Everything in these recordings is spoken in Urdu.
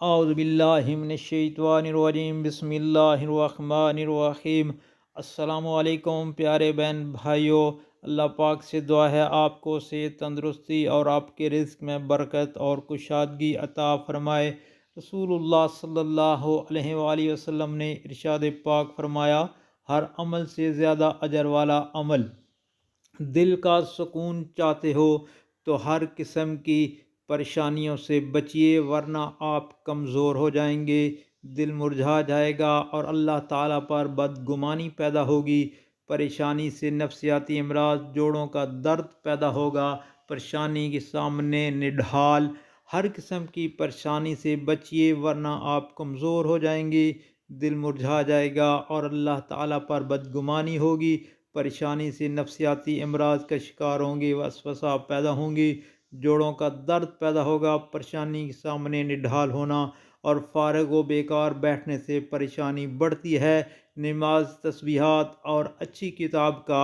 اعوذ باللہ من الشیطان الرجیم، بسم اللہ الرحمن الرحیم۔ السلام علیکم پیارے بہن بھائیوں، اللہ پاک سے دعا ہے آپ کو صحت، تندرستی اور آپ کے رزق میں برکت اور کشادگی عطا فرمائے۔ رسول اللہ صلی اللہ علیہ وآلہ وسلم نے ارشاد پاک فرمایا، ہر عمل سے زیادہ اجر والا عمل۔ دل کا سکون چاہتے ہو تو ہر قسم کی پریشانیوں سے بچیے، ورنہ آپ کمزور ہو جائیں گے، دل مرجھا جائے گا اور اللہ تعالیٰ پر بدگمانی پیدا ہوگی۔ پریشانی سے نفسیاتی امراض، جوڑوں کا درد پیدا ہوگا، پریشانی کے سامنے نڈھال۔ ہر قسم کی پریشانی سے بچیے، ورنہ آپ کمزور ہو جائیں گے، دل مرجھا جائے گا اور اللہ تعالیٰ پر بدگمانی ہوگی۔ پریشانی سے نفسیاتی امراض کا شکار ہوں گے، وسوسہ پیدا ہوں گی، جوڑوں کا درد پیدا ہوگا، پریشانی کے سامنے نڈھال ہونا اور فارغ و بیکار بیٹھنے سے پریشانی بڑھتی ہے۔ نماز، تسبیحات اور اچھی کتاب کا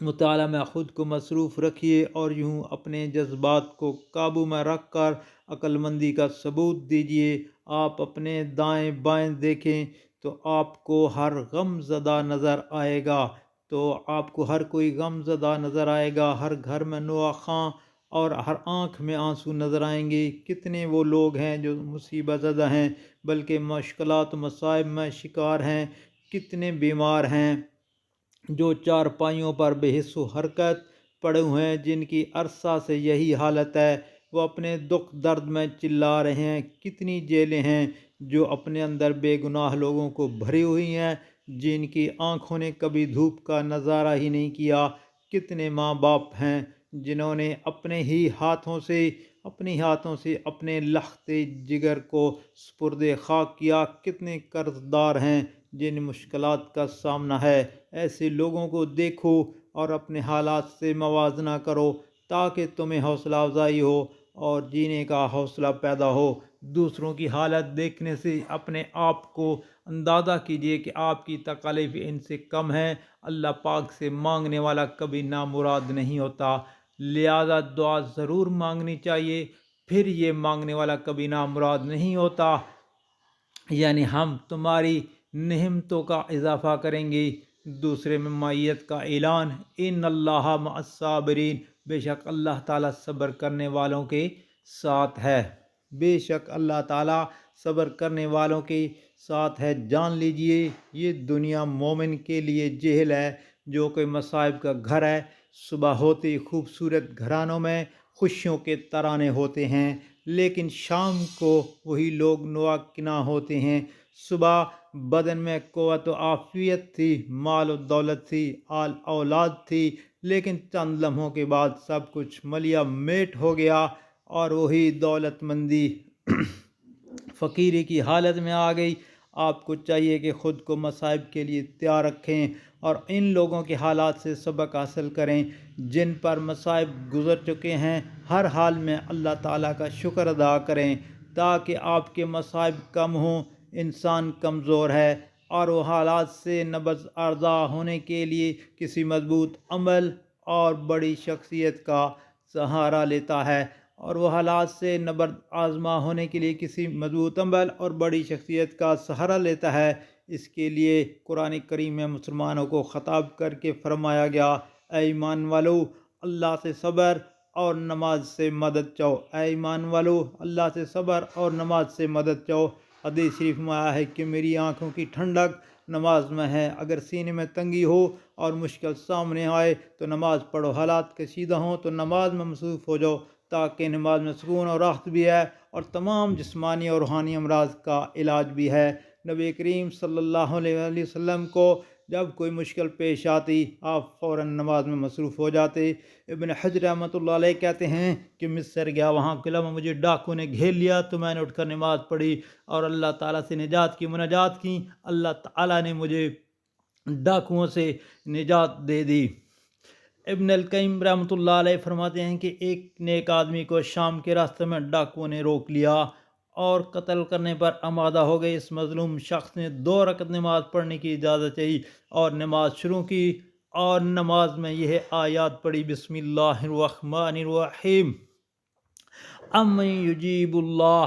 مطالعہ میں خود کو مصروف رکھیے اور یوں اپنے جذبات کو قابو میں رکھ کر عقل مندی کا ثبوت دیجیے۔ آپ اپنے دائیں بائیں دیکھیں تو آپ کو ہر غم زدہ نظر آئے گا، ہر کوئی غم زدہ نظر آئے گا، ہر گھر میں نواخواں اور ہر آنکھ میں آنسو نظر آئیں گے۔ کتنے وہ لوگ ہیں جو مصیبت زدہ ہیں، بلکہ مشکلات و مصائب میں شکار ہیں، کتنے بیمار ہیں جو چارپائیوں پر بے حس و حرکت پڑے ہوئے ہیں، جن کی عرصہ سے یہی حالت ہے، وہ اپنے دکھ درد میں چلا رہے ہیں۔ کتنی جیلیں ہیں جو اپنے اندر بے گناہ لوگوں کو بھری ہوئی ہیں، جن کی آنکھوں نے کبھی دھوپ کا نظارہ ہی نہیں کیا۔ کتنے ماں باپ ہیں جنہوں نے اپنے ہاتھوں سے اپنے لخت جگر کو سپرد خاک کیا۔ کتنے قرض دار ہیں جن مشکلات کا سامنا ہے۔ ایسے لوگوں کو دیکھو اور اپنے حالات سے موازنہ کرو تاکہ تمہیں حوصلہ افزائی ہو اور جینے کا حوصلہ پیدا ہو۔ دوسروں کی حالت دیکھنے سے اپنے آپ کو اندازہ کیجیے کہ آپ کی تکالیف ان سے کم ہیں۔ اللہ پاک سے مانگنے والا کبھی نامراد نہیں ہوتا، لہذا دعا ضرور مانگنی چاہیے، پھر یہ مانگنے والا کبھی نامراد نہیں ہوتا۔ یعنی ہم تمہاری نعمتوں کا اضافہ کریں گے۔ دوسرے میں معیت کا اعلان، ان اللہ مع الصابرین، بے شک اللہ تعالیٰ صبر کرنے والوں کے ساتھ ہے، بے شک اللہ تعالیٰ صبر کرنے والوں کے ساتھ ہے۔ جان لیجئے یہ دنیا مومن کے لیے جہل ہے، جو کہ مصائب کا گھر ہے۔ صبح ہوتے خوبصورت گھرانوں میں خوشیوں کے ترانے ہوتے ہیں، لیکن شام کو وہی لوگ نواکناں ہوتے ہیں۔ صبح بدن میں قوت و عافیت تھی، مال و دولت تھی، آل اولاد تھی، لیکن چند لمحوں کے بعد سب کچھ ملیا میٹ ہو گیا اور وہی دولت مندی فقیری کی حالت میں آ گئی۔ آپ کو چاہیے کہ خود کو مصائب کے لیے تیار رکھیں اور ان لوگوں کے حالات سے سبق حاصل کریں جن پر مصائب گزر چکے ہیں۔ ہر حال میں اللہ تعالیٰ کا شکر ادا کریں تاکہ آپ کے مصائب کم ہوں۔ انسان کمزور ہے اور وہ حالات سے نبض آزما ہونے کے لیے کسی مضبوط عمل اور بڑی شخصیت کا سہارا لیتا ہے، اور وہ حالات سے نبرد آزما ہونے کے لیے کسی مضبوط عمل اور بڑی شخصیت کا سہارا لیتا ہے۔ اس کے لیے قرآن کریم میں مسلمانوں کو خطاب کر کے فرمایا گیا، اے ایمان والو اللہ سے صبر اور نماز سے مدد چاہو، اے ایمان والو اللہ سے صبر اور نماز سے مدد چاہو۔ حدیث شریف میں آیا ہے کہ میری آنکھوں کی ٹھنڈک نماز میں ہے، اگر سینے میں تنگی ہو اور مشکل سامنے آئے تو نماز پڑھو، حالات کشیدہ ہوں تو نماز میں مصروف ہو جاؤ، تاکہ نماز میں سکون اور راحت بھی ہے اور تمام جسمانی اور روحانی امراض کا علاج بھی ہے۔ نبی کریم صلی اللہ علیہ وسلم کو جب کوئی مشکل پیش آتی آپ فوراً نماز میں مصروف ہو جاتے۔ ابن حجر رحمۃ اللہ علیہ کہتے ہیں کہ مصر گیا، وہاں قلعہ میں مجھے ڈاکو نے گھیر لیا تو میں نے اٹھ کر نماز پڑھی اور اللہ تعالیٰ سے نجات کی مناجات کی، اللہ تعالیٰ نے مجھے ڈاکوؤں سے نجات دے دی۔ ابن القیم رحمۃ اللہ علیہ فرماتے ہیں کہ ایک نیک آدمی کو شام کے راستے میں ڈاکوؤں نے روک لیا اور قتل کرنے پر آمادہ ہو گئے۔ اس مظلوم شخص نے 2 رکعت نماز پڑھنے کی اجازت چاہی اور نماز شروع کی اور نماز میں یہ آیات پڑھی، بسم اللہ الرحمن الرحیم، امن یجیب اللہ